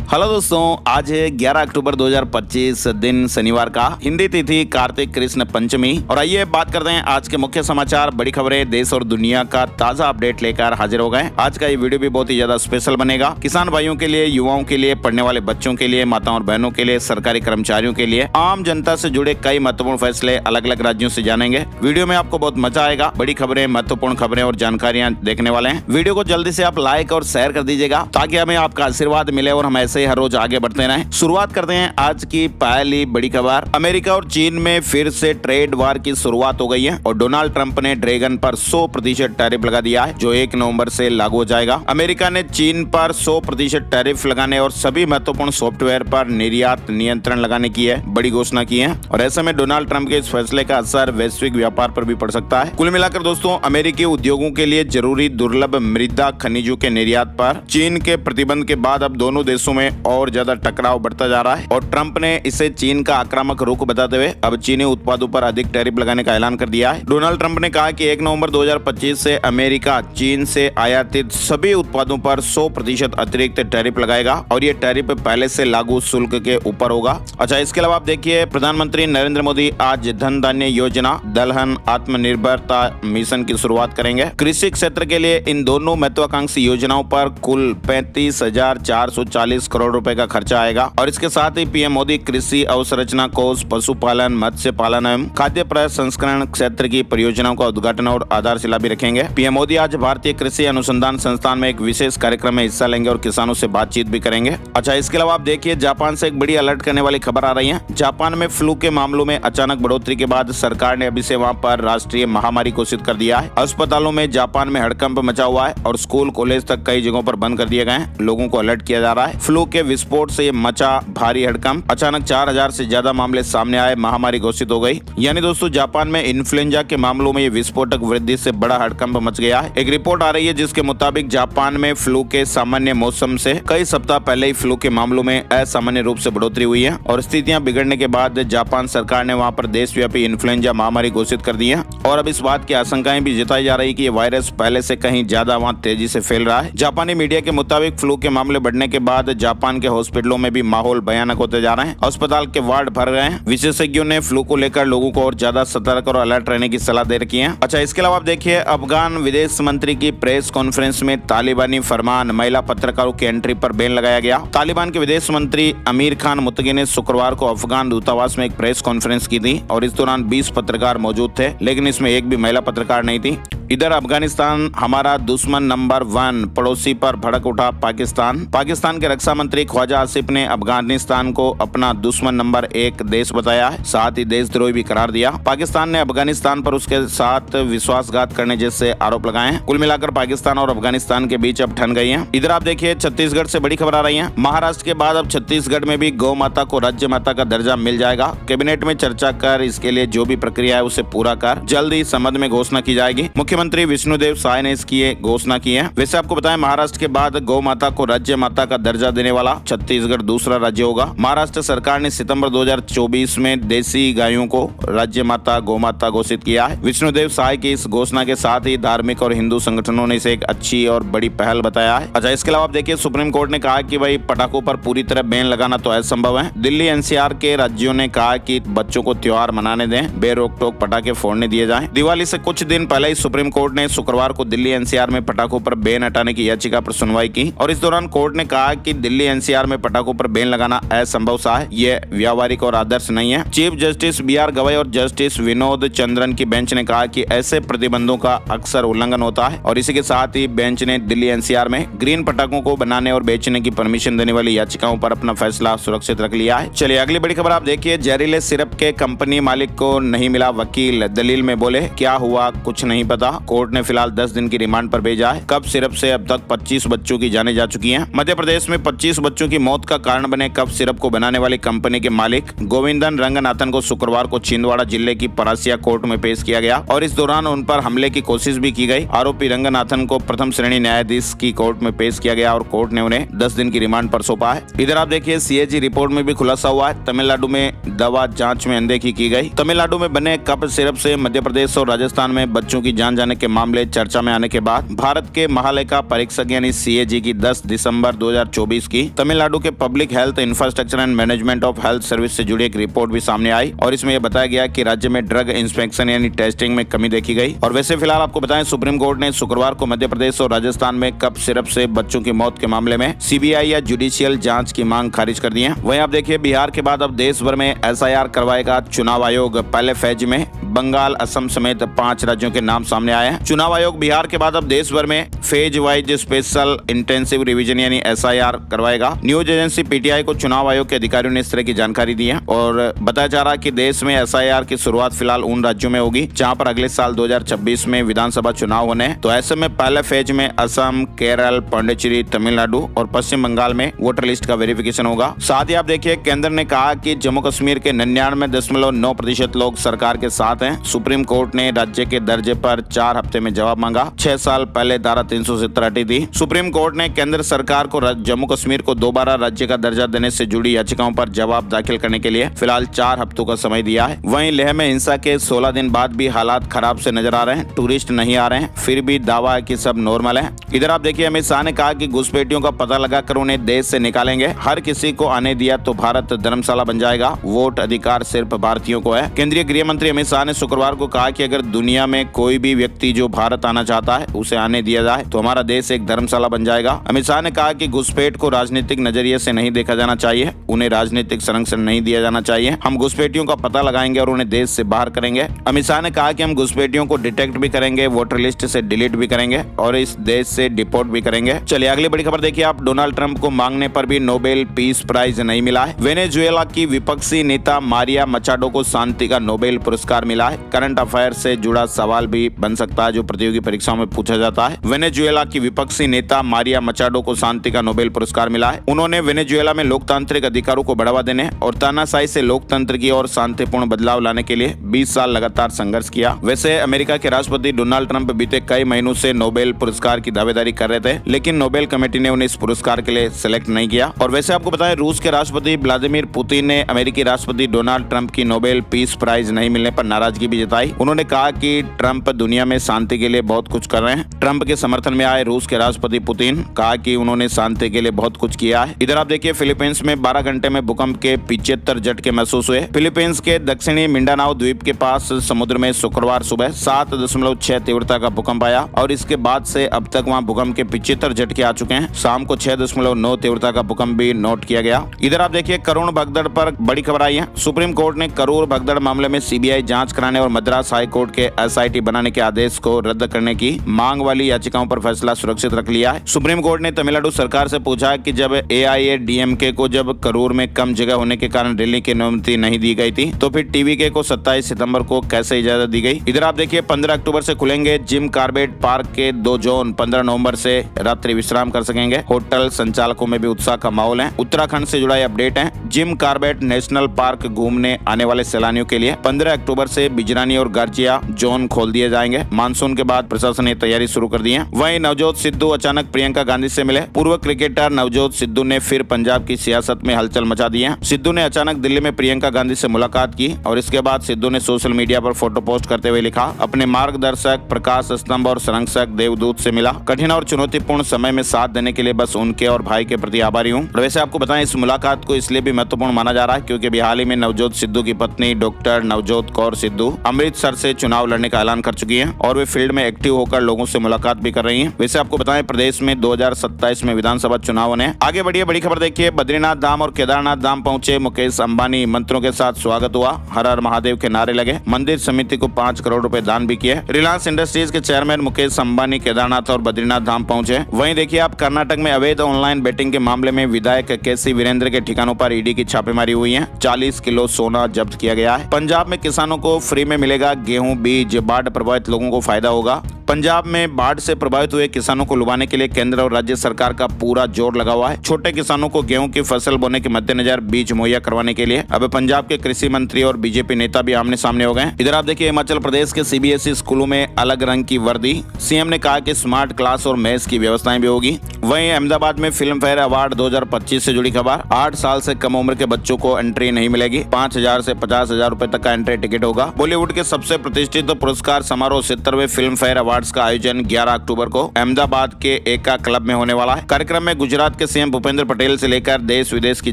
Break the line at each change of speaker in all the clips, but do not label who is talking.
Hello दोस्तों, आज है 11 अक्टूबर 2025 दिन शनिवार का। हिंदी तिथि कार्तिक कृष्ण पंचमी। और आइए बात करते हैं आज के मुख्य समाचार, बड़ी खबरें, देश और दुनिया का ताजा अपडेट लेकर हाजिर हो गए। आज का ये वीडियो भी बहुत ही ज्यादा स्पेशल बनेगा। किसान भाइयों के लिए, युवाओं के लिए, पढ़ने वाले बच्चों के लिए, माताओं और बहनों के लिए, सरकारी कर्मचारियों के लिए, आम जनता से जुड़े कई महत्वपूर्ण फैसले अलग अलग राज्यों से जानेंगे। वीडियो में आपको बहुत मजा आएगा। बड़ी खबरें, महत्वपूर्ण खबरें और जानकारियां देखने वाले हैं। वीडियो को जल्दी से आप लाइक और शेयर कर दीजिएगा ताकि हमें आपका आशीर्वाद मिले और हम ऐसे हर रोज आगे बढ़ते रहें। शुरुआत करते हैं आज की पहली बड़ी खबर। अमेरिका और चीन में फिर से ट्रेड वार की शुरुआत हो गई है और डोनाल्ड ट्रंप ने ड्रैगन पर 100% टैरिफ लगा दिया है, जो 1 नवंबर से लागू हो जाएगा। अमेरिका ने चीन पर 100% टैरिफ लगाने और सभी महत्वपूर्ण सॉफ्टवेयर पर निर्यात नियंत्रण लगाने की है बड़ी घोषणा की है। और ऐसे में डोनाल्ड ट्रंप के इस फैसले का असर वैश्विक व्यापार पर भी पड़ सकता है। कुल मिलाकर दोस्तों, अमेरिकी उद्योगों के लिए जरूरी दुर्लभ मृदा खनिजों के निर्यात पर चीन के प्रतिबंध के बाद अब दोनों देशों में और ज्यादा टकराव बढ़ता जा रहा है। और ट्रंप ने इसे चीन का आक्रामक रुख बताते हुए अब चीनी उत्पादों पर अधिक टैरिफ लगाने का ऐलान कर दिया है। डोनाल्ड ट्रंप ने कहा कि 1 नवंबर 2025 से अमेरिका चीन से आयातित सभी उत्पादों पर 100% अतिरिक्त टैरिफ लगाएगा और ये टैरिफ पहले से लागू शुल्क के ऊपर होगा। अच्छा, इसके अलावा आप देखिए, प्रधानमंत्री नरेंद्र मोदी आज धन धान्य योजना, दलहन आत्मनिर्भरता मिशन की शुरुआत करेंगे। कृषि क्षेत्र के लिए इन दोनों महत्वाकांक्षी योजनाओं पर कुल 35,440 करोड़ रुपए का खर्चा आएगा। और इसके साथ ही पीएम मोदी कृषि अवसंरचना कोष, पशुपालन, मत्स्य पालन एवं खाद्य प्रसंस्करण क्षेत्र की परियोजनाओं का उद्घाटन और आधारशिला भी रखेंगे। पीएम मोदी आज भारतीय कृषि अनुसंधान संस्थान में एक विशेष कार्यक्रम में हिस्सा लेंगे और किसानों से बातचीत भी करेंगे। अच्छा, इसके अलावा आप देखिए, जापान से एक बड़ी अलर्ट करने वाली खबर आ रही है। जापान में फ्लू के मामलों में अचानक बढ़ोतरी के बाद सरकार ने अभी से वहां पर राष्ट्रीय महामारी घोषित कर दिया है। अस्पतालों में जापान में हड़कंप मचा हुआ है और स्कूल कॉलेज तक कई जगहों पर बंद कर दिए गए हैं। लोगों को अलर्ट किया जा रहा है। फ्लू के विस्फोट से मचा भारी हड़कंप, अचानक 4000 से ज्यादा मामले सामने आए, महामारी घोषित हो गई। यानी दोस्तों, जापान में इन्फ्लुएंजा के मामलों में ये विस्फोटक वृद्धि से बड़ा हड़कंप मच गया है। एक रिपोर्ट आ रही है जिसके मुताबिक जापान में फ्लू के सामान्य मौसम से कई सप्ताह पहले ही फ्लू के मामलों में असामान्य रूप से बढ़ोतरी हुई है और स्थितियां बिगड़ने के बाद जापान सरकार ने वहां पर देशव्यापी इन्फ्लुएंजा महामारी घोषित कर दी है। और अब इस बात की आशंकाएं भी जताई जा रही है कि ये वायरस पहले से कहीं ज्यादा वहां तेजी से फैल रहा है। जापानी मीडिया के मुताबिक फ्लू के मामले बढ़ने के बाद जापान के हॉस्पिटलों में भी माहौल भयानक होते जा रहे हैं। अस्पताल के वार्ड भर रहे हैं। विशेषज्ञों ने फ्लू को लेकर लोगों को और ज्यादा सतर्क और अलर्ट रहने की सलाह दे रखी है। अच्छा, इसके अलावा आप देखिए, अफगान विदेश मंत्री की प्रेस कॉन्फ्रेंस में तालिबानी फरमान, महिला पत्रकारों की एंट्री पर बैन लगाया गया। तालिबान के विदेश मंत्री अमीर खान मुत्तकी ने शुक्रवार को अफगान दूतावास में एक प्रेस कॉन्फ्रेंस की थी और इस दौरान 20 पत्रकार मौजूद थे, लेकिन इसमें एक भी महिला पत्रकार नहीं थी। इधर अफगानिस्तान हमारा दुश्मन नंबर 1, पड़ोसी पर भड़क उठा पाकिस्तान। पाकिस्तान के रक्षा मंत्री ख्वाजा आसिफ ने अफगानिस्तान को अपना दुश्मन नंबर 1 देश बताया है, साथ ही देशद्रोही भी करार दिया। पाकिस्तान ने अफगानिस्तान पर उसके साथ विश्वासघात करने जैसे आरोप लगाए हैं। कुल मिलाकर पाकिस्तान और अफगानिस्तान के बीच अब ठन गई है। इधर आप देखिए, छत्तीसगढ़ से बड़ी खबर आ रही है। महाराष्ट्र के बाद अब छत्तीसगढ़ में भी गौ माता को राज्य माता का दर्जा मिल जाएगा। कैबिनेट में चर्चा कर इसके लिए जो भी प्रक्रिया है उसे पूरा कर जल्द ही संबंध में घोषणा की जाएगी। मुख्यमंत्री विष्णुदेव साय ने इसकी घोषणा की है। वैसे आपको बताएं, महाराष्ट्र के बाद गौ माता को राज्य माता का दर्जा देने वाला छत्तीसगढ़ दूसरा राज्य होगा। महाराष्ट्र सरकार ने सितंबर 2024 में देसी गायों को राज्य माता गौ माता घोषित किया है। विष्णुदेव साय की इस घोषणा के साथ ही धार्मिक और हिंदू संगठनों ने इसे एक अच्छी और बड़ी पहल बताया है। अच्छा, इसके अलावा आप देखिए, सुप्रीम कोर्ट ने कहा कि भाई पटाखों पर पूरी तरह बैन लगाना तो असंभव है। दिल्ली एनसीआर के राज्यों ने कहा कि बच्चों को त्योहार मनाने दें, बेरोक टोक पटाखे फोड़ने दिए जाएं। दिवाली से कुछ दिन पहले ही सुप्रीम कोर्ट ने शुक्रवार को दिल्ली एनसीआर में पटाखों पर बैन हटाने की याचिका पर सुनवाई की और इस दौरान कोर्ट ने कहा कि दिल्ली एनसीआर में पटाखों पर बैन लगाना असंभव सा है, यह व्यावहारिक और आदर्श नहीं है। चीफ जस्टिस BR गवई और जस्टिस विनोद चंद्रन की बेंच ने कहा कि ऐसे प्रतिबंधों का अक्सर उल्लंघन होता है और इसी के साथ ही बेंच ने दिल्ली एनसीआर में ग्रीन पटाखों को बनाने और बेचने की परमिशन देने वाली याचिकाओं पर अपना फैसला सुरक्षित रख लिया है। चलिए अगली बड़ी खबर आप देखिए, जहरीले सिरप के कंपनी मालिक को नहीं मिला वकील, दलील में बोले क्या हुआ कुछ नहीं पता। कोर्ट ने फिलहाल 10 दिन की रिमांड पर भेजा है। कप सिरप से अब तक 25 बच्चों की जानें जा चुकी हैं। मध्य प्रदेश में 25 बच्चों की मौत का कारण बने कप सिरप को बनाने वाली कंपनी के मालिक गोविंदन रंगनाथन को शुक्रवार को छिंदवाड़ा जिले की परासिया कोर्ट में पेश किया गया और इस दौरान उन पर हमले की कोशिश भी की गई। आरोपी रंगनाथन को प्रथम श्रेणी न्यायाधीश की कोर्ट में पेश किया गया और कोर्ट ने उन्हें 10 दिन की रिमांड पर सौंपा है। इधर आप देखिए, CAG रिपोर्ट में भी खुलासा हुआ है। तमिलनाडु में दवा जांच में अनदेखी की गई। तमिलनाडु में बने कप सिरप से मध्य प्रदेश और राजस्थान में बच्चों की जान जाने जाने के मामले चर्चा में आने के बाद भारत के महालेखा परीक्षक यानी CAG की 10 दिसंबर 2024 की तमिलनाडु के public health infrastructure and management of health service से जुड़ी एक रिपोर्ट भी सामने आई और इसमें यह बताया गया कि राज्य में ड्रग इंस्पेक्शन यानी टेस्टिंग में कमी देखी गई। और वैसे फिलहाल आपको बताएं, सुप्रीम कोर्ट ने शुक्रवार को मध्य प्रदेश और राजस्थान में कफ सिरप से बच्चों की मौत के मामले में CBI या जुडिशियल जांच की मांग खारिज कर दी है। वहीं आप देखिए, बिहार के बाद अब देश भर में SIR करवाएगा चुनाव आयोग। पहले फेज में बंगाल, असम समेत 5 राज्यों के नाम सामने आए हैं। चुनाव आयोग बिहार के बाद अब देश भर में phase wise special intensive revision यानी SIR करवाएगा। न्यूज एजेंसी PTI को चुनाव आयोग के अधिकारियों ने इस तरह की जानकारी दी है और बताया जा रहा है कि देश में SIR की शुरुआत फिलहाल उन राज्यों में होगी जहां पर अगले साल 2026 में विधानसभा चुनाव होने हैं। तो ऐसे में पहले फेज में असम, केरल, पांडिचेरी, तमिलनाडु और पश्चिम बंगाल में वोटर लिस्ट का वेरिफिकेशन होगा। साथ ही आप देखिए, केंद्र ने कहा कि जम्मू कश्मीर के 99.9% लोग सरकार के साथ हैं। सुप्रीम कोर्ट ने राज्य के दर्जे पर 4 हफ्ते में जवाब मांगा। 6 साल पहले धारा 370 हटी थी। सुप्रीम कोर्ट ने केंद्र सरकार को जम्मू कश्मीर को दोबारा राज्य का दर्जा देने से जुड़ी याचिकाओं पर जवाब दाखिल करने के लिए फिलहाल 4 हफ्तों का समय दिया है। वहीं लेह में हिंसा के 16 दिन बाद भी हालात खराब से नजर आ रहे हैं। टूरिस्ट नहीं आ रहे हैं, फिर भी दावा है कि सब नॉर्मल है। इधर आप देखिए, अमित शाह ने कहा कि घुसपैठियों का पता लगाकर उन्हें देश से निकालेंगे। हर किसी को आने दिया तो भारत धर्मशाला बन जाएगा। वोट अधिकार सिर्फ भारतीयों को है। केंद्रीय गृह मंत्री अमित शाह ने शुक्रवार को कहा कि अगर दुनिया में कोई भी व्यक्ति जो भारत आना चाहता है उसे आने दिया जाए तो हमारा देश एक धर्मशाला बन जाएगा। अमित शाह ने कहा कि घुसपैठ को राजनीतिक नजरिए से नहीं देखा जाना चाहिए, उन्हें राजनीतिक संरक्षण नहीं दिया जाना चाहिए। हम घुसपैठियों का पता लगाएंगे और उन्हें देश से बाहर करेंगे। अमित शाह ने कहा कि हम घुसपैठियों को डिटेक्ट भी करेंगे, वोटर लिस्ट से डिलीट भी करेंगे और इस देश से डिपोर्ट भी करेंगे। चलिए अगली बड़ी खबर देखिए आप। डोनाल्ड ट्रंप को मांगने पर भी नोबेल पीस प्राइज नहीं मिला है। वेनेजुएला की विपक्षी नेता मारिया मचाडो को शांति का नोबेल पुरस्कार मिला है। करंट अफेयर से जुड़ा सवाल भी बन सकता है जो प्रतियोगी परीक्षाओं में पूछा जाता है। वेनेजुएला की विपक्षी नेता मारिया मचाडो को शांति का नोबेल पुरस्कार मिला है। उन्होंने वेनेजुएला में लोकतांत्रिक अधिकारों को बढ़ावा देने और तानाशाही से लोकतंत्र की ओर शांतिपूर्ण बदलाव लाने के लिए 20 साल लगातार संघर्ष किया। वैसे अमेरिका के राष्ट्रपति डोनाल्ड ट्रंप बीते कई महीनों से नोबेल पुरस्कार की दावेदारी कर रहे थे, लेकिन नोबेल कमेटी ने उन्हें इस पुरस्कार के लिए सिलेक्ट नहीं किया। और वैसे आपको बताएं, रूस के राष्ट्रपति व्लादिमीर पुतिन ने अमेरिकी राष्ट्रपति डोनाल्ड ट्रंप की नोबेल पीस प्राइज नहीं मिलने पर नाराजगी भी जताई। उन्होंने कहा कि ट्रंप दुनिया में शांति के लिए बहुत कुछ कर रहे हैं। ट्रंप के समर्थन में आए रूस के राष्ट्रपति पुतिन कहा कि उन्होंने शांति के लिए बहुत कुछ किया है। इधर आप देखिए, फिलीपींस में 12 घंटे में भूकंप के 75 झटके महसूस हुए। फिलीपींस के दक्षिणी मिंडानाओ द्वीप के पास समुद्र में शुक्रवार सुबह 7.6 तीव्रता का भूकंप आया और इसके बाद से अब तक वहां भूकंप के 75 झटके आ चुके हैं। शाम को 6.9 तीव्रता का भूकंप भी नोट किया गया। इधर आप देखिए, करोड़ भगदड़ पर बड़ी खबर आई है। सुप्रीम कोर्ट ने करोड़ भगदड़ मामले में CBI जांच कराने और मद्रास हाई कोर्ट के SIT बनाने के आदेश को रद्द करने की मांग वाली याचिकाओं पर फैसला सुरक्षित रख लिया है। सुप्रीम कोर्ट ने तमिलनाडु सरकार से पूछा कि जब AIADMK को जब करूर में कम जगह होने के कारण रैली की अनुमति नहीं दी गई थी तो फिर TVK को 27 सितंबर को कैसे इजाजत दी गई। इधर आप देखिए, 15 अक्टूबर से खुलेंगे जिम कार्बेट पार्क के 2 जोन। 15 नवंबर से रात्रि विश्राम कर सकेंगे। होटल संचालकों में भी उत्साह का माहौल है। उत्तराखंड से जुड़ा अपडेट है। जिम कार्बेट नेशनल पार्क घूमने आने वाले सैलानियों के लिए 15 अक्टूबर से बिजरानी और गार्जिया जोन खोल दिए जाएंगे। मानसून के बाद प्रशासन ने तैयारी शुरू कर दी है। वहीं नवजोत सिद्धू अचानक प्रियंका गांधी से मिले। पूर्व क्रिकेटर नवजोत सिद्धू ने फिर पंजाब की सियासत में हलचल मचा दी है। सिद्धू ने अचानक दिल्ली में प्रियंका गांधी से मुलाकात की और इसके बाद सिद्धू ने सोशल मीडिया पर फोटो पोस्ट करते हुए लिखा, अपने मार्गदर्शक प्रकाश स्तंभ और संरक्षक देवदूत से मिला। कठिन और चुनौतीपूर्ण समय में साथ देने के लिए बस उनके और भाई के प्रति आभारी हूँ। वैसे आपको बताएं, इस मुलाकात को इसलिए भी महत्वपूर्ण माना जा रहा है क्योंकि अभी हाल ही में नवजोत सिद्धू की पत्नी डॉक्टर नवजोत कौर सिद्धू अमृतसर से चुनाव लड़ने का ऐलान कर चुकी हैं और वे फील्ड में एक्टिव होकर लोगों से मुलाकात भी कर रही हैं। वैसे आपको बताएं, प्रदेश में 2027 में विधानसभा चुनाव होने। आगे बढ़िए, बड़ी खबर देखिए। बद्रीनाथ धाम और केदारनाथ धाम पहुंचे मुकेश अंबानी। मंत्रों के साथ स्वागत हुआ। हर हर महादेव के नारे लगे। मंदिर समिति को 5 करोड़ रुपए दान भी किए। रिलायंस इंडस्ट्रीज के चेयरमैन मुकेश अंबानी केदारनाथ और बद्रीनाथ धाम पहुंचे। वहीं देखिए आप, कर्नाटक में अवैध ऑनलाइन बेटिंग के मामले में विधायक KC वीरेंद्र के ठिकानों पर ED की छापेमारी हुई है। 40 किलो सोना जब्त किया गया है। पंजाब में किसानों को फ्री में मिलेगा गेहूं बीज। बाढ़ प्रभावित लोगों को फायदा होगा। पंजाब में बाढ़ से प्रभावित हुए किसानों को लुभाने के लिए केंद्र और राज्य सरकार का पूरा जोर लगा हुआ है। छोटे किसानों को गेहूं की फसल बोने के मद्देनजर बीज मुहैया करवाने के लिए अब पंजाब के कृषि मंत्री और बीजेपी नेता भी आमने सामने हो गए। इधर आप देखिए, हिमाचल प्रदेश के CBSE स्कूलों में अलग रंग की वर्दी। CM ने कहा कि स्मार्ट क्लास और मेस की व्यवस्थाएं भी होगी। वहीं अहमदाबाद में फिल्म फेयर अवार्ड 2025 से जुड़ी खबर। 8 साल से कम उम्र के बच्चों को एंट्री नहीं मिलेगी। 5,000 से 50,000 रुपए तक का एंट्री टिकट होगा। बॉलीवुड के सबसे प्रतिष्ठित पुरस्कार समारोह 75वें फिल्म फेयर अवार्ड्स का आयोजन 11 अक्टूबर को अहमदाबाद के एका क्लब में होने वाला है। कार्यक्रम में गुजरात के सीएम भूपेंद्र पटेल से लेकर देश विदेश की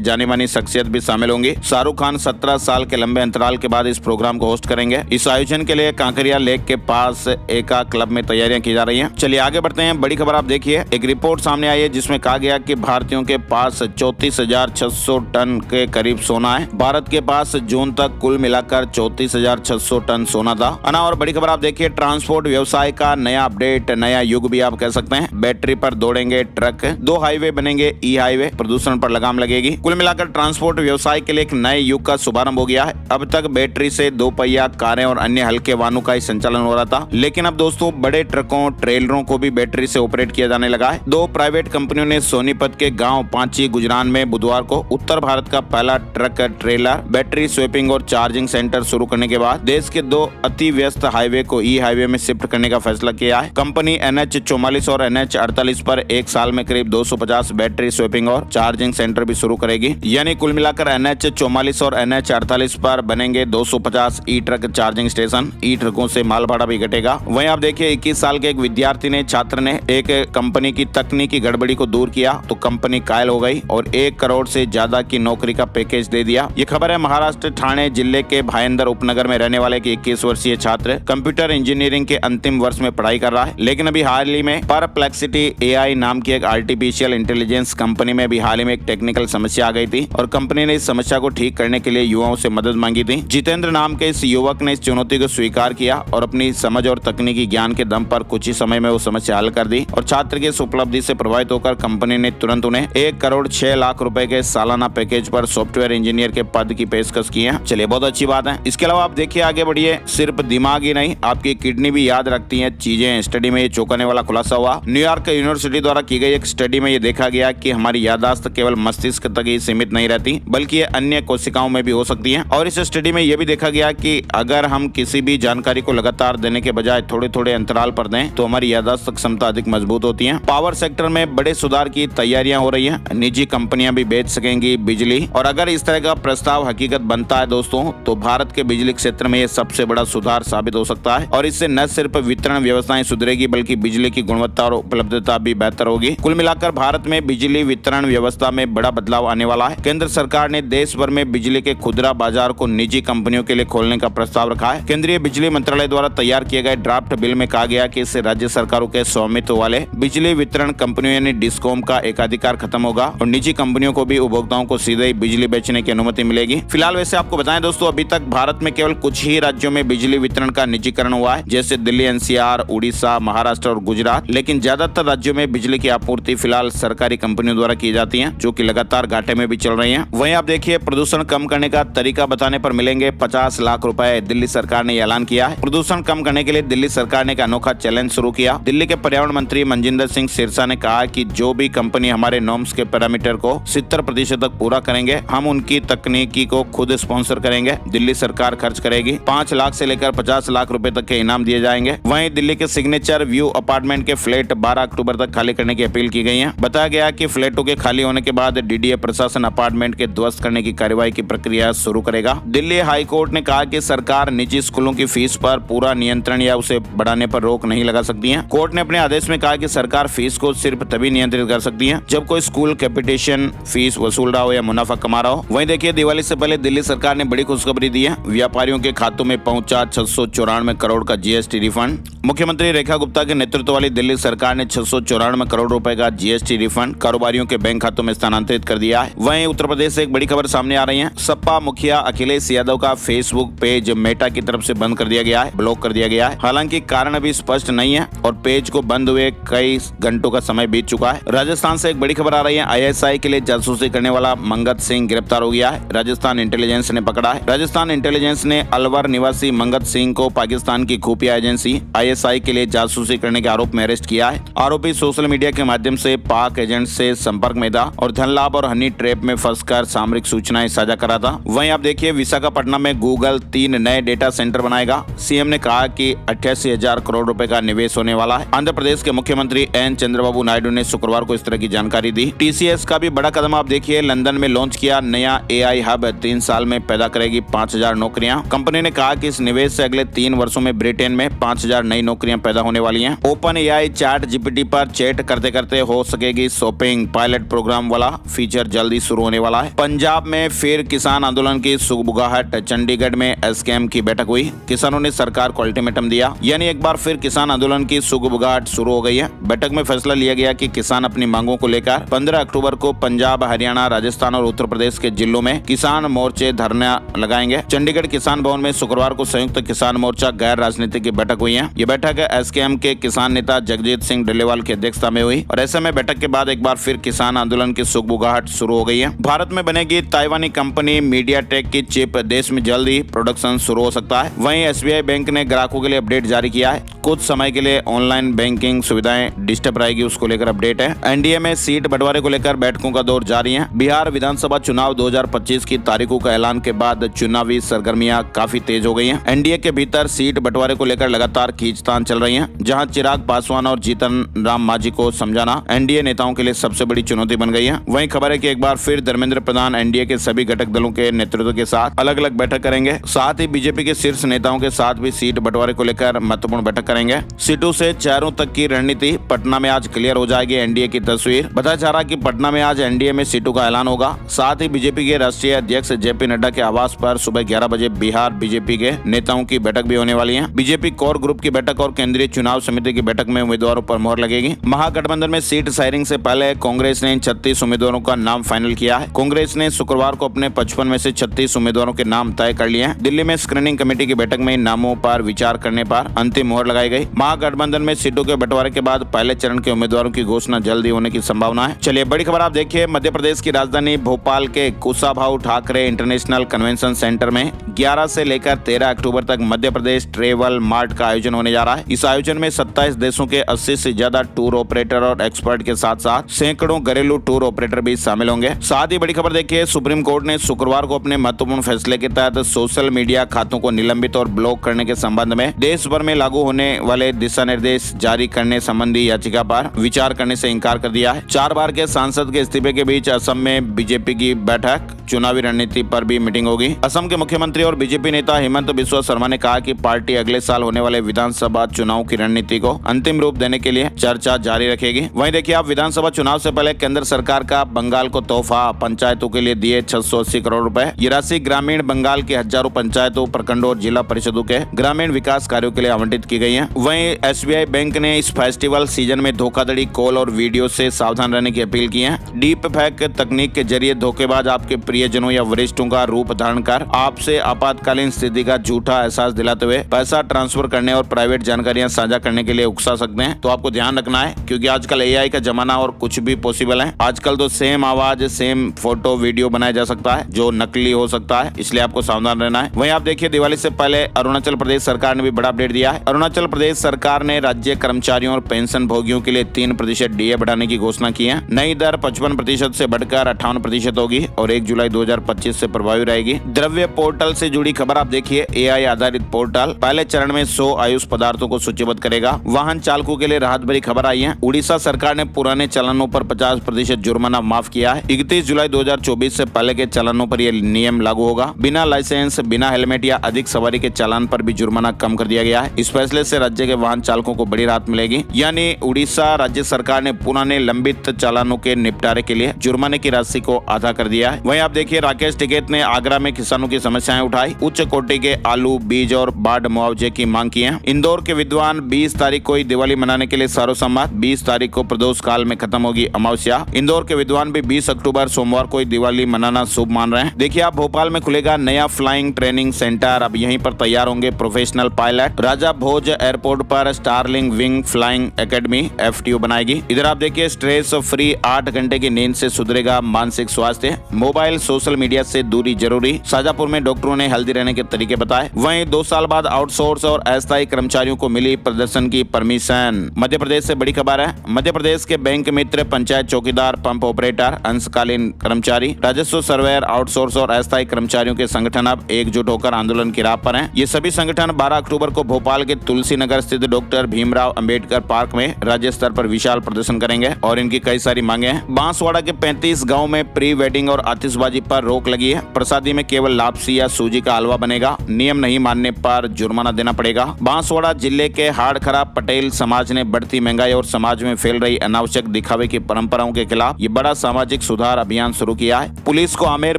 जानी मानी शख्सियत भी शामिल होंगी। शाहरुख खान 17 साल के लंबे अंतराल के बाद इस प्रोग्राम को होस्ट करेंगे। इस आयोजन के लिए कांकरिया लेक के पास एका क्लब में तैयारियां की जा रही हैं। चलिए आगे बढ़ते हैं। बड़ी खबर आप देखिए, एक रिपोर्ट सामने आई है जिसमें कहा गया कि भारतीयों के पास 34,600 टन के करीब सोना है। भारत के पास जून तक कुल मिलाकर 34,600 टन सोना था। और बड़ी खबर आप देखिए, ट्रांसपोर्ट व्यवसाय का नया अपडेट, नया युग भी आप कह सकते हैं। बैटरी पर दौड़ेंगे ट्रक, 2 हाईवे बनेंगे ई हाईवे, प्रदूषण पर लगाम लगेगी। कुल मिलाकर ट्रांसपोर्ट व्यवसाय के लिए एक नए युग का शुभारंभ हो गया है। अब तक बैटरी से 2 पहिया कारें और अन्य हल्के वाहनों का ही संचालन हो रहा था, लेकिन अब दोस्तों बड़े ट्रकों ट्रेलरों को भी बैटरी से ऑपरेट किया जाने लगा है। 2 प्राइवेट कंपनियों ने सोनीपत के गांव पांची गुजरान में बुधवार को उत्तर भारत का पहला ट्रक ट्रेलर बैटरी स्वेपिंग और चार्जिंग सेंटर शुरू करने के बाद देश के 2 अति व्यस्त हाईवे को ई हाईवे में शिफ्ट करने का फैसला किया है। कंपनी NH44 और NH48 पर एक साल में करीब 250 बैटरी स्वेपिंग और चार्जिंग सेंटर भी शुरू करेगी। यानी कुल मिलाकर NH44 और NH48 पर बनेंगे 250 ई ट्रक चार्जिंग स्टेशन। ई ट्रकों से माल भाड़ा भी घटेगा। वहीं आप देखिए, 21 साल के एक विद्यार्थी छात्र ने एक कंपनी की तकनीकी गड़बड़ी को दूर किया तो कंपनी कायल हो गई और 1 करोड़ से ज्यादा की नौकरी का पैकेज दे दिया। ये खबर है महाराष्ट्र ठाणे जिले के भाईंदर उपनगर में रहने वाले 21 वर्षीय छात्र कंप्यूटर इंजीनियरिंग के अंतिम वर्ष में पढ़ाई कर रहा है। लेकिन अभी हाल ही में परप्लेक्सिटी AI नाम की एक आर्टिफिशियल इंटेलिजेंस कंपनी में भी हाल ही में एक टेक्निकल समस्या आ गई थी और कंपनी ने इस समस्या को ठीक करने के लिए युवाओं से मदद मांगी थी। जितेंद्र नाम के इस युवक ने इस चुनौती को स्वीकार किया और अपनी समझ और तकनीकी ज्ञान के दम पर कुछ ही समय में वो समस्या हल कर दी और छात्र की इस उपलब्धि से प्रभावित होकर कंपनी ने तुरंत उन्हें 1 करोड़ 6 लाख रुपए के सालाना पैकेज पर सॉफ्टवेयर इंजीनियर के पद की पेशकश की है। चलिए, बहुत अच्छी बात है। इसके अलावा आप देखिए, आगे बढ़िए, सिर्फ दिमाग ही नहीं आपकी किडनी भी याद रखती है चीजें। स्टडी में ये चौंकाने वाला खुलासा हुआ। न्यूयॉर्क यूनिवर्सिटी द्वारा की गई एक स्टडी में ये देखा गया कि हमारी याददाश्त केवल मस्तिष्क तक ही सीमित नहीं रहती, बल्कि ये अन्य कोशिकाओं में भी हो सकती है। और इस स्टडी में यह भी देखा गया कि अगर हम किसी भी जानकारी को लगातार देने के बजाय थोड़े थोड़े अंतराल पर दें तो हमारी याददाश्त क्षमता अधिक मजबूत होती है। पावर सेक्टर में बड़े सुधार की तैयारियां हो रही हैं। निजी कंपनियां भी बेच सकेंगी बिजली, और अगर इस तरह का प्रस्ताव हकीकत बनता है दोस्तों, तो भारत के बिजली क्षेत्र में ये सबसे बड़ा सुधार साबित हो सकता है। और इससे न सिर्फ वितरण व्यवस्थाएं सुधरेगी बल्कि बिजली की गुणवत्ता और उपलब्धता भी बेहतर होगी। कुल मिलाकर भारत में बिजली वितरण व्यवस्था में बड़ा बदलाव आने वाला है। केंद्र सरकार ने देश भर में बिजली के खुदरा बाजार को निजी कंपनियों के लिए खोलने का प्रस्ताव रखा है। केंद्रीय बिजली मंत्रालय द्वारा तैयार किए गए ड्राफ्ट बिल में कहा गया कि इससे राज्य सरकारों के स्वामित्व वाले बिजली वितरण कंपनियों यानी डिस्कॉम का एकाधिकार खत्म होगा और निजी कंपनियों को भी उपभोक्ताओं को सीधे ही बिजली बेचने की अनुमति मिलेगी। फिलहाल वैसे आपको बताएं दोस्तों, अभी तक भारत में केवल कुछ ही राज्यों में बिजली वितरण का निजीकरण हुआ है, जैसे दिल्ली, NCR, उड़ीसा, महाराष्ट्र और गुजरात। लेकिन ज्यादातर राज्यों में बिजली की आपूर्ति फिलहाल सरकारी कंपनियों द्वारा की जाती है, जो कि लगातार घाटे में भी चल रही है। वहीं आप देखिए, प्रदूषण कम करने का तरीका बताने पर मिलेंगे 50 लाख रुपए। दिल्ली सरकार ने ऐलान किया है। प्रदूषण कम करने के लिए दिल्ली सरकार ने एक अनोखा चैलेंज शुरू किया। दिल्ली के पर्यावरण मंत्री मनजिंदर सिंह सिरसा ने कहा कि जो भी कंपनी हमारे नॉर्म्स के पैरामीटर को 70% तक पूरा करेंगे, हम उनकी तकनीकी को खुद स्पॉन्सर करेंगे। दिल्ली सरकार खर्च करेगी। 5 लाख से लेकर 50 लाख रुपए तक के इनाम दिए जाएंगे। वहीं दिल्ली के सिग्नेचर व्यू अपार्टमेंट के फ्लैट 12 अक्टूबर तक खाली करने की अपील की गई है। बताया गया कि फ्लैटों के खाली होने के बाद DDA प्रशासन अपार्टमेंट के ध्वस्त करने की कार्रवाई की प्रक्रिया शुरू करेगा। दिल्ली हाई कोर्ट ने कहा कि सरकार निजी स्कूलों की फीस पर पूरा नियंत्रण या उसे बढ़ाने पर रोक नहीं लगा सकती है। कोर्ट ने अपने आदेश में कहा कि सरकार फीस को सिर्फ तभी नियंत्रित कर सकती है जब कोई स्कूल कैपिटेशन फीस वसूल रहा हो या मुनाफा कमा रहा हो। वहीं देखिए, दिवाली से पहले दिल्ली सरकार ने बड़ी खुशखबरी दी है। व्यापारियों के खातों में पहुंचा 694 करोड़ का GST रिफंड। मुख्यमंत्री रेखा गुप्ता के नेतृत्व वाली दिल्ली सरकार ने 694 करोड़ रुपए का GST रिफंड कारोबारियों के बैंक खातों में स्थानांतरित कर दिया है। वहीं उत्तर प्रदेश से एक बड़ी खबर सामने आ रही है। सपा मुखिया अखिलेश यादव का फेसबुक पेज मेटा की तरफ से बंद कर दिया गया है, ब्लॉक कर दिया गया है। हालांकि कारण अभी स्पष्ट नहीं है और पेज को बंद हुए कई घंटों का समय बीत चुका है। राजस्थान से एक बड़ी खबर आ रही है। ISI के लिए जासूसी करने वाला मंगत सिंह गिरफ्तार हो गया है। राजस्थान इंटेलिजेंस ने पकड़ा है। राजस्थान इंटेलिजेंस ने अलवर निवासी मंगत सिंह को पाकिस्तान की खुफिया एजेंसी ISI के लिए जासूसी करने के आरोप में अरेस्ट किया है। आरोपी सोशल मीडिया के माध्यम से पाक एजेंट से संपर्क में था और धन लाभ और हनी ट्रैप में फंसकर सामरिक सूचनाएं साझा करा था। वहीं आप देखिए, विशाखापट्टनम में गूगल 3 नए डेटा सेंटर बनाएगा। CM ने कहा कि 88,000 करोड़ रुपए का निवेश होने वाला है। आंध्र प्रदेश के मुख्यमंत्री N चंद्रबाबू नायडू ने शुक्रवार को इस तरह की जानकारी दी। TCS का भी बड़ा कदम आप देखिए, लंदन में लॉन्च किया नया AI हब 3 साल में पैदा करेगी 5,000 नौकरियां। कंपनी ने कहा कि इस निवेश से अगले 3 वर्षों में ब्रिटेन में 5,000 नई नौकरियां पैदा होने वाली हैं। ओपन एआई चैट जीपीटी पर चैट करते करते हो सकेगी शॉपिंग, पायलट प्रोग्राम वाला फीचर जल्दी शुरू होने वाला है। पंजाब में फिर किसान आंदोलन की सुगबुगाहट, चंडीगढ़ में एसकेएम की बैठक हुई, किसानों ने सरकार को अल्टीमेटम दिया, यानी एक बार फिर किसान आंदोलन की सुगबुगाहट शुरू हो गई है। बैठक में फैसला लिया गया कि किसान अपनी मांगों को लेकर 15 अक्टूबर को पंजाब, हरियाणा, राजस्थान और उत्तर प्रदेश के जिलों में किसान मोर्चे धरना लगाएंगे। चंडीगढ़ किसान भवन में शुक्रवार को संयुक्त किसान मोर्चा गैर राजनीतिक की बैठक हुई है। ये बैठक एसकेएम के किसान नेता जगजीत सिंह डल्लेवाल की अध्यक्षता में हुई और ऐसे में बैठक के बाद एक बार फिर किसान आंदोलन की सुगबुगाहट शुरू हो गई है। भारत में बनेगी ताइवानी कंपनी मीडियाटेक की चिप, देश में जल्द ही प्रोडक्शन शुरू हो सकता है। वहीं एसबीआई बैंक ने ग्राहकों के लिए अपडेट जारी किया है, कुछ समय के लिए ऑनलाइन बैंकिंग सुविधाएं डिस्टर्ब रहेगी, उसको लेकर अपडेट है। एनडीए में सीट बंटवारे को लेकर बैठकों का दौर जारी है। बिहार विधानसभा चुनाव 2025 की तारीखों का ऐलान के बाद चुनावी सरगर्मियां काफी तेज हो गई हैं। एनडीए के भीतर सीट बंटवारे को लेकर लगातार खींचतान चल रही है, जहां चिराग पासवान और जीतन राम मांझी को समझाना एनडीए नेताओं के लिए सबसे बड़ी चुनौती बन गई है। वहीं खबर है कि एक बार फिर धर्मेंद्र प्रधान एनडीए के सभी घटक दलों के नेतृत्व के साथ अलग अलग बैठक करेंगे। साथ ही बीजेपी के शीर्ष नेताओं के साथ भी सीट बंटवारे को लेकर महत्वपूर्ण बैठक करेंगे। सीटों से चेहरों तक की रणनीति पटना में आज क्लियर हो जाएगी। एनडीए की तस्वीर बताया जा रहा है कि पटना में आज एनडीए में सीटों का ऐलान होगा। साथ ही बीजेपी के राष्ट्रीय अध्यक्ष जेपी नड्डा के आवास पर सुबह 11 बजे बिहार बीजेपी के नेताओं की बैठक भी होने वाली है। बीजेपी कोर ग्रुप की बैठक और केंद्रीय चुनाव समिति की बैठक में उम्मीदवारों पर मोहर लगेगी। महागठबंधन में सीट शेयरिंग से पहले कांग्रेस ने 36 उम्मीदवारों का नाम फाइनल किया है। कांग्रेस ने शुक्रवार को अपने 55 में से 36 उम्मीदवारों के नाम तय कर लिए हैं। दिल्ली में स्क्रीनिंग कमेटी की बैठक में इन नामों पर विचार करने पर अंतिम मोहर लगाई गई। महागठबंधन में सीटों के बंटवारे के बाद पहले चरण के उम्मीदवारों की घोषणा जल्दी होने की संभावना है। चलिए बड़ी खबर आप देखिए, मध्य प्रदेश की राजधानी भोपाल के Kushabhau Thackeray international convention centre में 11 से लेकर 13 अक्टूबर तक मध्य प्रदेश ट्रेवल मार्ट का आयोजन होने जा रहा है। इस आयोजन में 27 देशों के 80 से ज्यादा टूर ऑपरेटर और एक्सपर्ट के साथ साथ सैकड़ों घरेलू टूर ऑपरेटर भी शामिल होंगे। साथ ही बड़ी खबर देखिए, सुप्रीम कोर्ट ने शुक्रवार को अपने महत्वपूर्ण फैसले के तहत सोशल मीडिया खातों को निलंबित और ब्लॉक करने के संबंध में देश भर में लागू होने वाले दिशा निर्देश जारी करने संबंधी याचिका पर विचार करने से इंकार कर दिया है। 4 बार के सांसद के इस्तीफे के बीच असम में बीजेपी की बैठक, चुनावी रणनीति पर भी मीटिंग होगी। असम के मुख्यमंत्री और बीजेपी नेता हेमंत बिस्वा शर्मा ने कहा कि पार्टी अगले साल होने वाले विधानसभा चुनाव की रणनीति को अंतिम रूप देने के लिए चर्चा जारी रखेगी। वहीं देखिए आप, विधानसभा चुनाव से पहले केंद्र सरकार का बंगाल को तोहफा, पंचायतों के लिए दिए 680 करोड़ रुपए। ये राशि ग्रामीण बंगाल के हजारों पंचायतों, प्रखंडों और जिला परिषदों के ग्रामीण विकास कार्यों के लिए आवंटित की गई है। वहीं एसबीआई बैंक ने इस फेस्टिवल सीजन में धोखाधड़ी कॉल और वीडियो से सावधान रहने की अपील की है। डीप फेक तकनीक के जरिए धोखेबाज आपके प्रियजनों या वरिष्ठों का रूप धारण कर आपसे आपातकालीन स्थिति का झूठा एहसास दिलाते हुए पैसा ट्रांसफर करने और प्राइवेट जानकारियां साझा करने के लिए उकसा सकते हैं। तो आपको ध्यान रखना है, क्योंकि आजकल एआई का जमाना और कुछ भी पॉसिबल है। आजकल तो सेम आवाज, सेम फोटो, वीडियो बनाया जा सकता है जो नकली हो सकता है, इसलिए आपको सावधान रहना है। वहीं आप देखिए, दिवाली से पहले अरुणाचल प्रदेश सरकार ने भी बड़ा अपडेट दिया है। अरुणाचल प्रदेश सरकार ने राज्य कर्मचारियों और पेंशन भोगियों के लिए 3% डीए बढ़ाने की घोषणा की है। नई दर 55% से बढ़कर 58% होगी और 1 जुलाई 2025 से प्रभावी रहेगी। द्रव्य पोर्टल से जुड़ी खबर आप देखिए, एआई आधारित पोर्टल पहले चरण में 100 आयुष पदार्थों को सूचीबद्ध करेगा। वाहन चालकों के लिए राहत भरी खबर आई है। उड़ीसा सरकार ने पुराने चालानों पर 50% जुर्माना माफ किया है। 31 जुलाई 2024 से पहले के चालानों पर यह नियम लागू होगा। बिना लाइसेंस, बिना हेलमेट या अधिक सवारी के चालान पर भी जुर्माना कम कर दिया गया है। इस फैसले से राज्य के वाहन चालकों को बड़ी राहत मिलेगी। यानी उड़ीसा राज्य सरकार ने पुराने लंबित चालानों के निपटारे के लिए जुर्माने की राशि को आधा कर दिया है। वहीं आप देखिए, राकेश टिकैत ने आगरा में किसानों की समस्याएं उठाई, उच्च कोटि के आलू, बीज और बाढ़ मुआवजे की मांग की है। इंदौर के विद्वान 20 तारीख को ही दिवाली मनाने के लिए सारो सम्मत। 20 तारीख को प्रदोष काल में खत्म होगी अमावस्या। इंदौर के विद्वान भी 20 अक्टूबर सोमवार को ही दिवाली मनाना शुभ मान रहे हैं। देखिए आप, भोपाल में खुलेगा नया फ्लाइंग ट्रेनिंग सेंटर। अब यहीं पर तैयार होंगे professional pilot. Raja Bhoj airport पर Starling wing flying academy FTO बनाएगी। इधर आप देखिए, स्ट्रेस फ्री 8 घंटे की नींद से सुधरेगा मानसिक स्वास्थ्य। मोबाइल सोशल मीडिया से दूरी जरूरी। शाजापुर में डॉक्टरों ने हेल्दी रहने के तरीके बताए। वहीं 2 साल बाद आउटसोर्स और अस्थायी कर्मचारियों को मिली प्रदर्शन की परमिशन। मध्य प्रदेश से बड़ी खबर है। मध्य प्रदेश के बैंक मित्र, पंचायत चौकीदार, पंप ऑपरेटर, अंशकालीन कर्मचारी, राजस्व सर्वेयर, आउटसोर्स और अस्थायी कर्मचारियों के संगठन अब एकजुट होकर आंदोलन की राह पर हैं। ये सभी संगठन 12 अक्टूबर को भोपाल के तुलसी नगर स्थित डॉक्टर भीमराव अंबेडकर पार्क में राज्य स्तर पर विशाल प्रदर्शन करेंगे और इनकी कई सारी मांगे हैं। बांसवाड़ा के 35 गाँव में प्री वेडिंग और आतिशबाजी बाजी पर रोक लगी है। प्रसादी में केवल लापसी या सूजी का हलवा बनेगा। नियम नहीं मानने पर जुर्माना देना पड़ेगा। बांसवाड़ा जिले के हाड़खरा पटेल समाज ने बढ़ती महंगाई और समाज में फैल रही अनावश्यक दिखावे की परंपराओं के खिलाफ ये बड़ा सामाजिक सुधार अभियान शुरू किया है। पुलिस को आमेर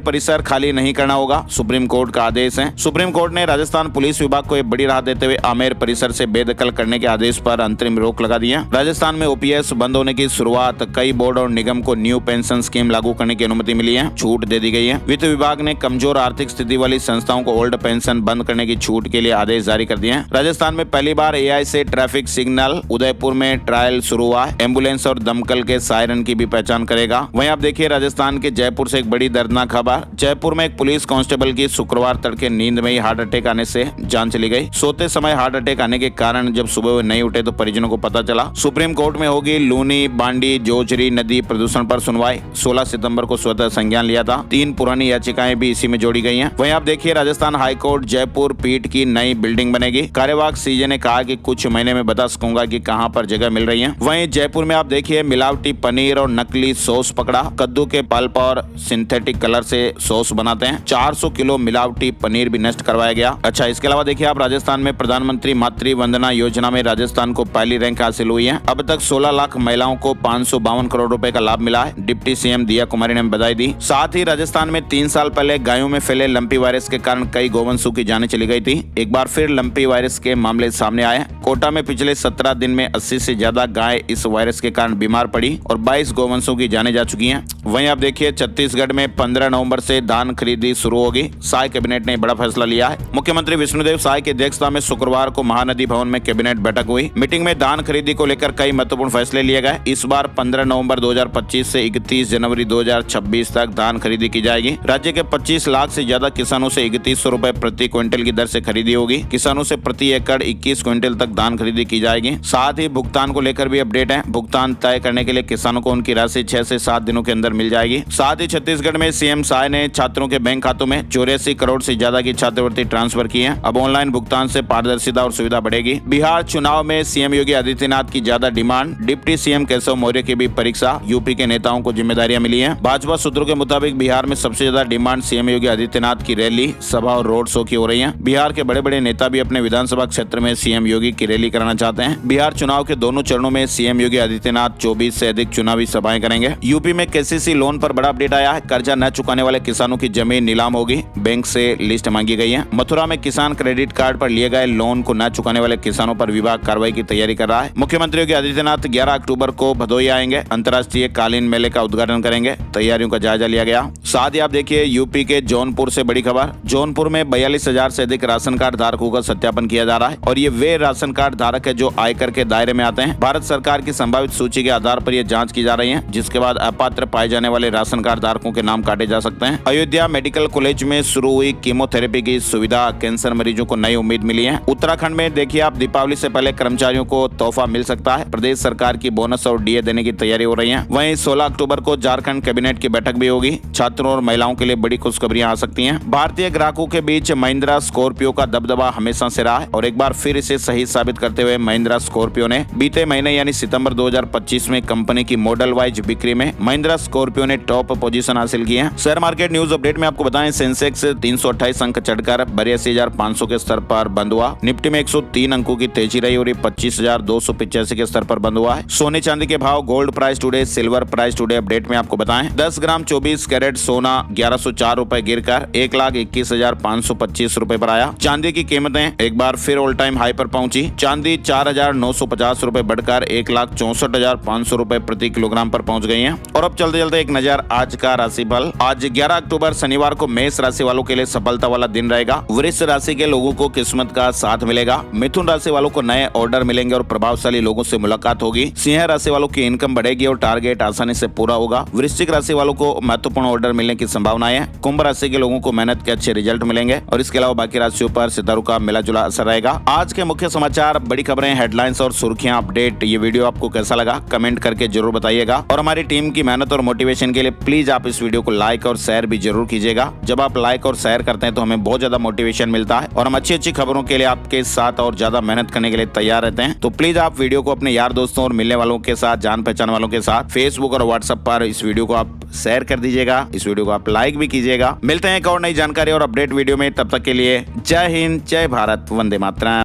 परिसर खाली नहीं करना होगा, सुप्रीम कोर्ट का आदेश है। सुप्रीम कोर्ट ने राजस्थान पुलिस विभाग को एक बड़ी राहत देते हुए आमेर परिसर से बेदखल करने के आदेश पर अंतरिम रोक लगा दी है। राजस्थान में ओपीएस बंद होने की शुरुआत, कई बोर्ड और निगम को न्यू पेंशन स्कीम लागू करने की अनुमति मिली है, छूट दे दी गई है। वित्त विभाग ने कमजोर आर्थिक स्थिति वाली संस्थाओं को ओल्ड पेंशन बंद करने की छूट के लिए आदेश जारी कर दिए हैं। राजस्थान में पहली बार एआई से ट्रैफिक सिग्नल, उदयपुर में ट्रायल शुरू हुआ है। एम्बुलेंस और दमकल के सायरन की भी पहचान करेगा। वहीं आप देखिए राजस्थान के जयपुर से एक बड़ी दर्दनाक खबर। जयपुर में एक पुलिस कांस्टेबल की शुक्रवार तड़के नींद में ही हार्ट अटैक आने से जान चली गई। सोते समय हार्ट अटैक आने के कारण जब सुबह वे नहीं उठे तो परिजनों को पता चला। सुप्रीम कोर्ट में होगी लूनी बांडी जोजरी नदी प्रदूषण पर सुनवाई। 16 सितंबर को स्वतः संज्ञान लिया था। 3 पुरानी याचिकाएं भी इसी में जोड़ी गई हैं। वहीं आप देखिए राजस्थान हाईकोर्ट जयपुर पीठ की नई बिल्डिंग बनेगी। कार्यवाहक सीजे ने कहा कि कुछ महीने में बता सकूंगा कि कहां पर जगह मिल रही है। वहीं जयपुर में आप देखिए मिलावटी पनीर और नकली सॉस पकड़ा। कद्दू के पल्प और सिंथेटिक कलर से सॉस बनाते हैं। 400 किलो मिलावटी पनीर भी नष्ट करवाया गया। अच्छा, इसके अलावा देखिए आप राजस्थान में प्रधानमंत्री मातृ वंदना योजना में राजस्थान को पहली रैंक हासिल हुई है। अब तक 16 लाख महिलाओं को 552 करोड़ रुपए का लाभ मिला है। डिप्टी सीएम दिया कुमारी ने बधाई दी। साथ ही राजस्थान में 3 साल पहले गायों में फैले लंपी वायरस के कारण कई गौवंशों की जानें चली गई थी। एक बार फिर लंपी वायरस के मामले सामने आए। कोटा में पिछले 17 दिन में 80 से ज्यादा गाय इस वायरस के कारण बीमार पड़ी और 22 गौवंशों की जानें जा चुकी हैं। वहीं आप देखिए छत्तीसगढ़ में 15 नवंबर से धान खरीदी शुरू होगी। साय कैबिनेट ने बड़ा फैसला लिया है। मुख्यमंत्री विष्णुदेव साय की अध्यक्षता में शुक्रवार को महानदी भवन में कैबिनेट बैठक हुई। मीटिंग में धान खरीदी को लेकर कई महत्वपूर्ण फैसले लिए गए। इस बार 15 नवंबर 2025 से 31 जनवरी 2026 तक धान खरीदी की जाएगी। राज्य के 25 लाख से ज्यादा किसानों से 3100 रुपए प्रति क्विंटल की दर से खरीदी होगी। किसानों से प्रति एकड़ 21 क्विंटल तक धान खरीदी की जाएगी। साथ ही भुगतान को लेकर भी अपडेट है। भुगतान तय करने के लिए किसानों को उनकी राशि 6 से 7 दिनों के अंदर मिल जाएगी। साथ ही छत्तीसगढ़ में सीएम साय ने छात्रों के बैंक खातों में 84 करोड़ से ज्यादा की छात्रवृत्ति ट्रांसफर की है। अब ऑनलाइन भुगतान से पारदर्शिता और सुविधा बढ़ेगी। बिहार चुनाव में सीएम योगी आदित्यनाथ की ज्यादा demand. Deputy CM Keshav Maurya की भी परीक्षा। यूपी के नेताओं को जिम्मेदारियां मिली हैं। भाजपा सूत्रों के मुताबिक बिहार में सबसे ज्यादा डिमांड सीएम योगी आदित्यनाथ की रैली, सभा और रोड शो की हो रही है। बिहार के बड़े बड़े नेता भी अपने विधानसभा क्षेत्र में सीएम योगी की रैली कराना चाहते हैं। बिहार चुनाव के दोनों चरणों में सीएम योगी आदित्यनाथ 24 से अधिक चुनावी सभाएं करेंगे। यूपी में केसीसी लोन पर बड़ा अपडेट आया है। कर्जा न चुकाने वाले किसानों की जमीन नीलाम होगी। बैंक से लिस्ट मांगी गई है। मथुरा में किसान क्रेडिट कार्ड पर लिए गए लोन को न चुकाने वाले किसानों पर विभाग कार्रवाई की तैयारी कर रहा है। मुख्यमंत्री योगी आदित्यनाथ 11 अक्टूबर को भदोही आएंगे। अंतर्राष्ट्रीय कालीन मेले का उद्घाटन करेंगे। तैयारियों का जायजा लिया गया। साथ ही आप देखिए यूपी के जौनपुर से बड़ी खबर। जौनपुर में 42,000 से अधिक राशन कार्ड धारकों का सत्यापन किया जा रहा है और ये वे राशन कार्ड धारक है जो आयकर के दायरे में आते हैं। भारत सरकार की संभावित सूची के आधार पर यह जांच की जा रही है, जिसके बाद अपात्र पाए जाने वाले राशन कार्ड धारकों के नाम काटे जा सकते हैं। अयोध्या मेडिकल कॉलेज में शुरू हुई कीमोथेरेपी की सुविधा, कैंसर मरीजों को नई उम्मीद मिली है। उत्तराखंड में देखिए आप दीपावली से पहले कर्मचारियों को तोहफा मिल सकता है। प्रदेश सरकार की बोनस और डीए देने की तैयारी हो रही है। वहीं 16 अक्टूबर को झारखंड कैबिनेट की बैठक भी होगी। छात्रों और महिलाओं के लिए बड़ी खुशखबरियां आ सकती हैं। भारतीय ग्राहकों के बीच महिंद्रा स्कॉर्पियो का दबदबा हमेशा से रहा है और एक बार फिर इसे सही साबित करते हुए महिंद्रा स्कॉर्पियो ने बीते महीने यानी सितंबर 2025 में कंपनी की मॉडल वाइज बिक्री में महिंद्रा स्कॉर्पियो ने टॉप पोजीशन हासिल की है। शेयर मार्केट न्यूज अपडेट में आपको बताएं, सेंसेक्स 328 अंक चढ़कर 82,500 के स्तर पर बंद हुआ। निफ्टी में 103 अंकों की तेजी रही और 25,285 के स्तर पर बंद हुआ है। सोने चांदी के भाव, gold price today, silver price today update में आपको बताएं। 10 ग्राम 24 कैरेट सोना 1104 रुपए गिरकर 1,21,525 रुपए पर आया। चांदी की कीमतें एक बार फिर ऑल टाइम हाई पर पहुंची। चांदी 4,950 रुपए बढ़कर 1,64,500 रुपए प्रति किलोग्राम पर पहुंच गई है। और अब चलते चलते एक नजर आज का राशिफल। आज 11 अक्टूबर शनिवार को मेष राशि वालों के लिए सफलता वाला दिन रहेगा। वृष राशि के लोगों को किस्मत का साथ मिलेगा। मिथुन राशि वालों को नए ऑर्डर मिलेंगे और प्रभावशाली लोगों से मुलाकात होगी। सिंह राशि वालों की इनकम बढ़ेगी और टारगेट आसानी से पूरा होगा। वृश्चिक राशि वालों को महत्वपूर्ण ऑर्डर मिलने की संभावना है। कुंभ राशि के लोगों को मेहनत के अच्छे रिजल्ट मिलेंगे और इसके अलावा बाकी राशियों पर सितारों का मिला जुला असर रहेगा। आज के मुख्य समाचार, बड़ी खबरें, हेडलाइंस और सुर्खियां अपडेट। ये वीडियो आपको कैसा लगा कमेंट करके जरूर बताइएगा और हमारी टीम की मेहनत और मोटिवेशन के लिए प्लीज आप इस वीडियो को लाइक और शेयर भी जरूर कीजिएगा। जब आप लाइक और शेयर करते हैं तो हमें बहुत ज्यादा मोटिवेशन मिलता है और हम अच्छी अच्छी खबरों के लिए आपके साथ और ज्यादा मेहनत करने के लिए तैयार रहते हैं। तो प्लीज आप वीडियो को अपने यार दोस्तों और मिलने वालों के साथ, जान पहचान वालों के साथ फेसबुक और व्हाट्सएप पर इस वीडियो को आप शेयर कर दीजिएगा। इस वीडियो को आप लाइक भी कीजिएगा। मिलते हैं एक और नई जानकारी और अपडेट वीडियो में, तब तक के लिए जय हिंद, जय भारत, वंदे मातरम।